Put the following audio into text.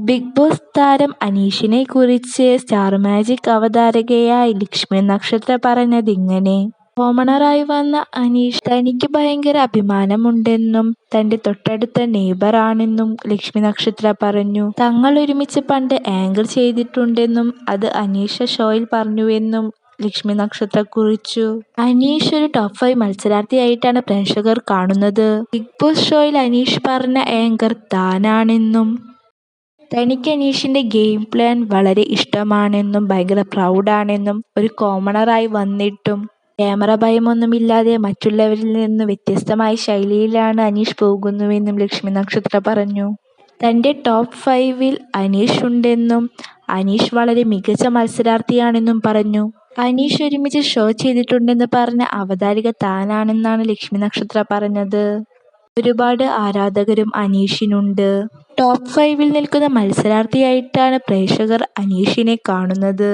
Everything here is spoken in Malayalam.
ബിഗ് ബോസ് താരം അനീഷിനെ കുറിച്ച് സ്റ്റാർ മാജിക് അവതാരകയായ ലക്ഷ്മി നക്ഷത്ര പറഞ്ഞതിങ്ങനെ: കോമണറായി വന്ന അനീഷ് തനിക്ക് ഭയങ്കര അഭിമാനമുണ്ടെന്നും തന്റെ തൊട്ടടുത്ത നെയ്ബർ ആണെന്നും ലക്ഷ്മി നക്ഷത്ര പറഞ്ഞു. തങ്ങൾ ഒരുമിച്ച് പണ്ട് ആങ്കർ ചെയ്തിട്ടുണ്ടെന്നും അത് അനീഷ ഷോയിൽ പറഞ്ഞുവെന്നും ലക്ഷ്മി നക്ഷത്ര കുറിച്ചു. അനീഷ് ഒരു ടോപ്പ് 5 മത്സരാർത്ഥിയായിട്ടാണ് പ്രേക്ഷകർ കാണുന്നത്. ബിഗ് ബോസ് ഷോയിൽ അനീഷ് പറഞ്ഞ ആങ്കർ താനാണെന്നും തനിക്ക് അനീഷിന്റെ ഗെയിം പ്ലാൻ വളരെ ഇഷ്ടമാണെന്നും ഭയങ്കര പ്രൗഡാണെന്നും ഒരു കോമണറായി വന്നിട്ടും ക്യാമറ ഭയമൊന്നുമില്ലാതെ മറ്റുള്ളവരിൽ നിന്ന് വ്യത്യസ്തമായ ശൈലിയിലാണ് അനീഷ് പോകുന്നുവെന്നും ലക്ഷ്മി നക്ഷത്ര പറഞ്ഞു. തന്റെ ടോപ്പ് 5-ൽ അനീഷ് ഉണ്ടെന്നും അനീഷ് വളരെ മികച്ച മത്സരാർത്ഥിയാണെന്നും പറഞ്ഞു. അനീഷ് ഒരുമിച്ച് ഷോ ചെയ്തിട്ടുണ്ടെന്ന് പറഞ്ഞ അവതാരിക താനാണെന്നാണ് ലക്ഷ്മി നക്ഷത്ര പറഞ്ഞത്. ഒരുപാട് ആരാധകരും അനീഷിനുണ്ട്. ടോപ്പ് 5-ൽ നിൽക്കുന്ന മത്സരാർത്ഥിയായിട്ടാണ് പ്രേക്ഷകർ അനീഷിനെ കാണുന്നത്.